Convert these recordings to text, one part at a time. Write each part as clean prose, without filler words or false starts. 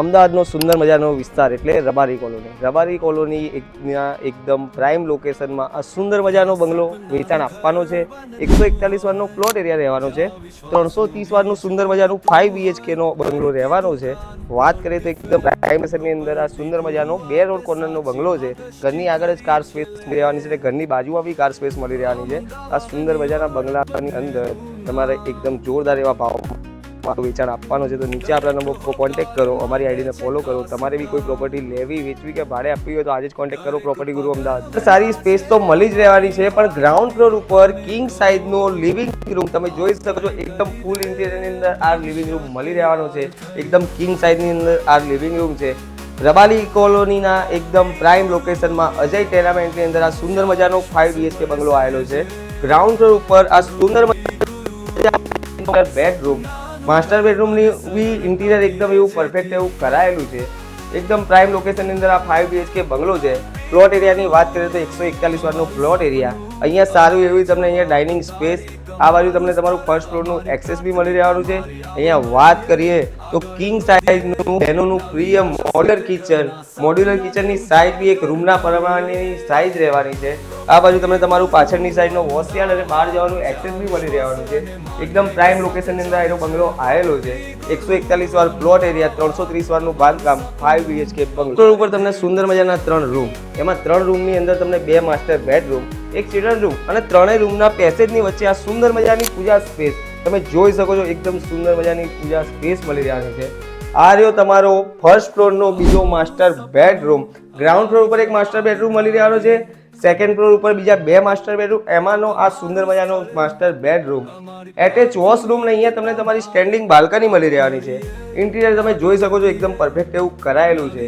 અમદાવાદનો સુંદર મજાનો વિસ્તાર એટલે રબારી કોલોની. રબારી કોલોની એકદમ પ્રાઇમ લોકેશનમાં આ સુંદર મજાનો બંગલો વેચાણ આપવાનો છે. 141 વારનો પ્લોટ એરિયા રહેવાનો છે. 330 વારનું સુંદર મજાનું 5 BHK નો બંગલો રહેવાનો છે. વાત કરીએ તો એકદમ પ્રાઇમ લોકેશનની અંદર આ સુંદર મજાનો 2 રોડ કોર્નરનો બંગલો છે. ઘરની આગળ જ કાર સ્પેસ રહેવાની છે, ઘરની બાજુમાં બી કાર સ્પેસ મળી રહેવાની છે. આ સુંદર મજાના બંગલાની અંદર તમારે એકદમ જોરદાર એવા ભાવ વેચાણ આપવાનો છે. તો નીચે આપણા નંબર પર કોન્ટેક્ટ કરો, અમારી આઈડીને ફોલો કરો. તમારે બી કોઈ પ્રોપર્ટી લેવી, વેચવી કે ભાડે આપવી હોય તો આજે જ કોન્ટેક્ટ કરો પ્રોપર્ટી ગુરુ અમદાવાદ. સારી સ્પેસ તો મળી જ રહેવાની છે, પણ ગ્રાઉન્ડ ફ્લોર ઉપર કિંગ સાઇઝનો લિવિંગ રૂમ તમે જોઈ શકો છો. એકદમ ફૂલ ઇન્ટિરિયરની અંદર આ લિવિંગ રૂમ મળી રહેવાનો છે. એકદમ કિંગ સાઇઝની અંદર આ લિવિંગ રૂમ છે. રબારી કોલોનીના એકદમ પ્રાઇમ લોકેશનમાં અજય ટેનામેન્ટની અંદર આ સુંદર મજાનો 5 BHK બંગલો આવેલો છે. ગ્રાઉન્ડ ફ્લોર ઉપર આ સુંદર બેડરૂમ, માસ્ટર બેડરૂમની બી ઇન્ટિરિયર એકદમ એવું પરફેક્ટ એવું કરાયેલું છે. એકદમ પ્રાઇમ લોકેશનની અંદર આ 5 BHK બંગલો છે. પ્લોટ એરિયાની વાત કરીએ તો 141 વારનો પ્લોટ એરિયા. અહીંયા સારું એવી તમને અહીંયા ડાઇનિંગ સ્પેસ, આ બાજુ તમને તમારું ફર્સ્ટ ફ્લોરનું એક્સેસ બી મળી રહેવાનું છે. અહીંયા વાત કરીએ તો કિંગ સાઇઝનું એનોનું પ્રિય મોડ્યુલર કિચનની સાઇઝ બી એક રૂમના પ્રમાણેની સાઇઝ રહેવાની છે. આ બાજુ તમને તમારું પાછળની સાઈડનો વોશયાર્ડ અને બહાર જવાનું એક્સેસ બી મળી રહેવાનું છે. એકદમ પ્રાઇમ લોકેશનની અંદર એનો બંગલો આવેલો છે. 141 વાર પ્લોટ એરિયા, 330 વારનું બાંધકામ, 5 BHK બંગલો ઉપર તમને સુંદર મજાના 3 રૂમ, એમાં 3 રૂમની અંદર તમને 2 માસ્ટર બેડરૂમ, 1 ચિલ્ડ્રન રૂમ અને 3 રૂમના પેસેજની વચ્ચે આ સુંદર મજાની પૂજા સ્પેસ તમે જોઈ શકો છો. એકદમ સુંદર મજાની પૂજા સ્પેસ મળી રહેવાની છે. આ રહ્યો તમારો ફર્સ્ટ ફ્લોરનો બીજો માસ્ટર બેડરૂમ. ગ્રાઉન્ડ ફ્લોર ઉપર 1 માસ્ટર બેડરૂમ મળી રહેવાનો છે. સેકન્ડ ફ્લોર ઉપર બીજા 2 માસ્ટર બેડરૂમ, એમાંનો આ સુંદર મજાનો માસ્ટર બેડરૂમ. એટેચ વોશરૂમ ને અહીંયા તમને તમારી સ્ટેન્ડિંગ બાલ્કની મળી રહેવાની છે. ઇન્ટિરિયર તમે જોઈ શકો છો, એકદમ પરફેક્ટ એવું કરાયેલું છે.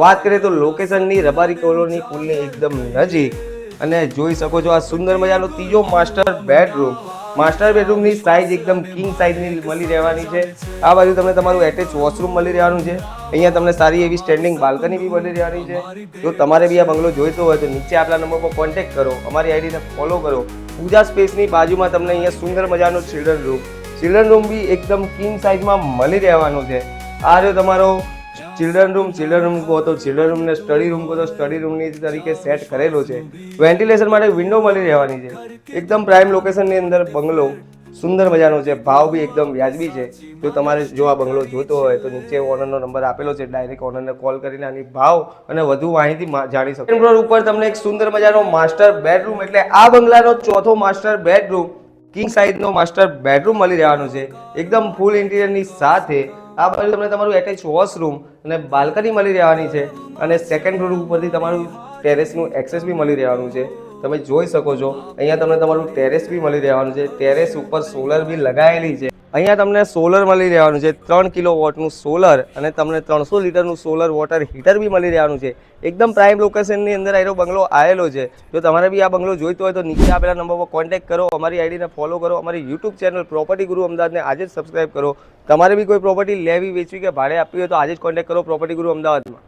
વાત કરીએ તો લોકેશનની રબારી કોલોની પુલની એકદમ નજીક, અને જોઈ શકો છો આ સુંદર મજાનો ત્રીજો માસ્ટર બેડરૂમ. માસ્ટર બેડરૂમની સાઇઝ એકદમ કિંગ સાઇઝની મળી રહેવાની છે. આ બાજુ તમને તમારું એટેચ વોશરૂમ મળી રહેવાનું છે. અહીંયા તમને સારી એવી સ્ટેન્ડિંગ બાલ્કની બી મળી રહેવાની છે. જો તમારે બી આ બંગલો જોઈતો હોય તો નીચે આપણા નંબર પર કોન્ટેક્ટ કરો, અમારી આઈડીને ફોલો કરો. પૂજા સ્પેસની બાજુમાં તમને અહીંયા સુંદર મજાનો ચિલ્ડ્રન રૂમ બી એકદમ કિંગ સાઇઝમાં મળી રહેવાનો છે. આ રહ્યો તમારો ચિલ્ડ્રન રૂમ કહો તો ચિલ્ડ્રન રૂમને સ્ટડી રૂમ કહો તો સ્ટડી રૂમની તરીકે સેટ કરેલો છે. વેન્ટિલેશન માટે વિન્ડો મળી રહેવાની છે. એકદમ પ્રાઇમ લોકેશનની અંદર બંગલો સુંદર મજાનો છે. ભાવ બી એકદમ વ્યાજબી છે. જો તમારે જો આ બંગલો જોઈતો હોય તો નીચે ઓનરનો નંબર આપેલો છે, ડાયરેક્ટ ઓનરને કોલ કરીને આની ભાવ અને વધુ માહિતી જાણી શકો. ફ્લોર ઉપર તમને એક સુંદર મજાનો માસ્ટર બેડરૂમ, એટલે આ બંગલાનો ચોથો માસ્ટર બેડરૂમ, કિંગ સાઇઝનો માસ્ટર બેડરૂમ મળી રહેવાનો છે. એકદમ ફૂલ ઇન્ટિરિયરની સાથે આ બાજુ તમને તમારું એટેચ વોશરૂમ અને બાલ્કની મળી રહેવાની છે. અને સેકન્ડ ફ્લોર ઉપરથી તમારું ટેરેસનું એક્સેસ બી મળી રહેવાનું છે. તમે જોઈ શકો છો અહીંયા તમને તમારું ટેરેસ બી મળી રહેવાનું છે. ટેરેસ ઉપર સોલર બી લગાવેલી છે. અહીંયા તમને સોલર મળી રહેવાનું છે, 3 કિલોવોટનું સોલર, અને તમને 300 લીટરનું સોલર વોટર હીટર બી મળી રહેવાનું છે. એકદમ પ્રાઇમ લોકેશનની અંદર આનો બંગલો આવેલો છે. જો તમારે બી આ બંગલો જોઈતો હોય તો નીચે આપેલા નંબર પર કોન્ટેક્ટ કરો, અમારી આઈડીને ફોલો કરો, અમારી યુટ્યુબ ચેનલ પ્રોપર્ટી ગુરુ અમદાવાદને આજે જ સબસ્ક્રાઇબ કરો. તમારે બી કોઈ પ્રોપર્ટી લેવી, વેચવી કે ભાડે આપવી હોય તો આજે જ કોન્ટેક્ટ કરો પ્રોપર્ટી ગુરુ અમદાવાદમાં.